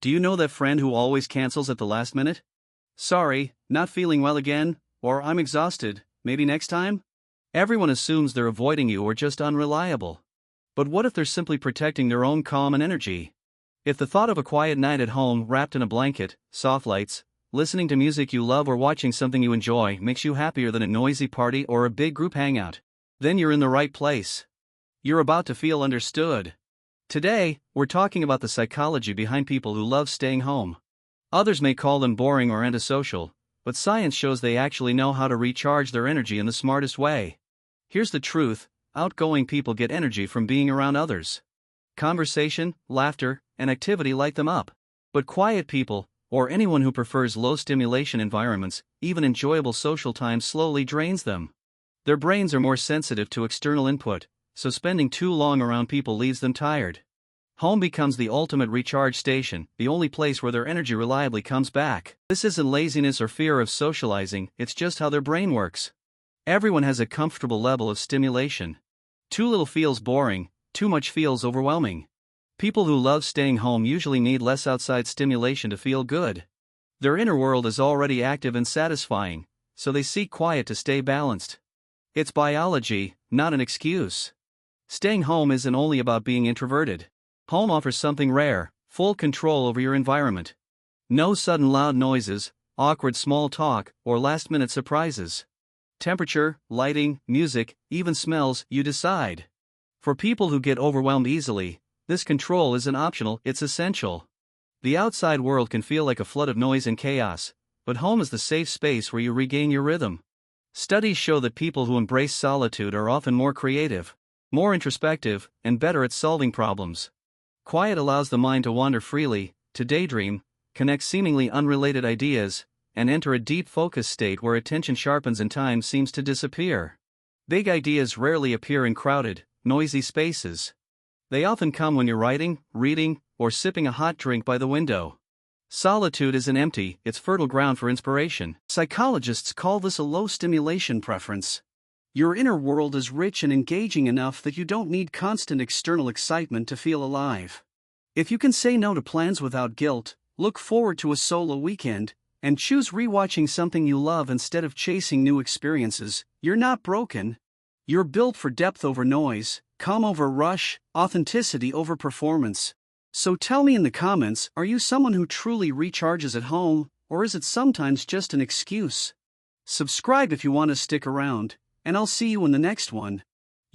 Do you know that friend who always cancels at the last minute? Sorry, not feeling well again, or I'm exhausted, maybe next time? Everyone assumes they're avoiding you or just unreliable. But what if they're simply protecting their own calm and energy? If the thought of a quiet night at home wrapped in a blanket, soft lights, listening to music you love or watching something you enjoy makes you happier than a noisy party or a big group hangout, then you're in the right place. You're about to feel understood. Today, we're talking about the psychology behind people who love staying home. Others may call them boring or antisocial, but science shows they actually know how to recharge their energy in the smartest way. Here's the truth: outgoing people get energy from being around others. Conversation, laughter, and activity light them up. But quiet people, or anyone who prefers low-stimulation environments, even enjoyable social time slowly drains them. Their brains are more sensitive to external input, so spending too long around people leaves them tired. Home becomes the ultimate recharge station, the only place where their energy reliably comes back. This isn't laziness or fear of socializing, it's just how their brain works. Everyone has a comfortable level of stimulation. Too little feels boring, too much feels overwhelming. People who love staying home usually need less outside stimulation to feel good. Their inner world is already active and satisfying, so they seek quiet to stay balanced. It's biology, not an excuse. Staying home isn't only about being introverted. Home offers something rare: full control over your environment. No sudden loud noises, awkward small talk, or last-minute surprises. Temperature, lighting, music, even smells, you decide. For people who get overwhelmed easily, this control isn't optional, it's essential. The outside world can feel like a flood of noise and chaos, but home is the safe space where you regain your rhythm. Studies show that people who embrace solitude are often more creative, more introspective, and better at solving problems. Quiet allows the mind to wander freely, to daydream, connect seemingly unrelated ideas, and enter a deep focus state where attention sharpens and time seems to disappear. Big ideas rarely appear in crowded, noisy spaces. They often come when you're writing, reading, or sipping a hot drink by the window. Solitude isn't empty, it's fertile ground for inspiration. Psychologists call this a low-stimulation preference. Your inner world is rich and engaging enough that you don't need constant external excitement to feel alive. If you can say no to plans without guilt, look forward to a solo weekend, and choose rewatching something you love instead of chasing new experiences, you're not broken. You're built for depth over noise, calm over rush, authenticity over performance. So tell me in the comments, are you someone who truly recharges at home, or is it sometimes just an excuse? Subscribe if you want to stick around, and I'll see you in the next one.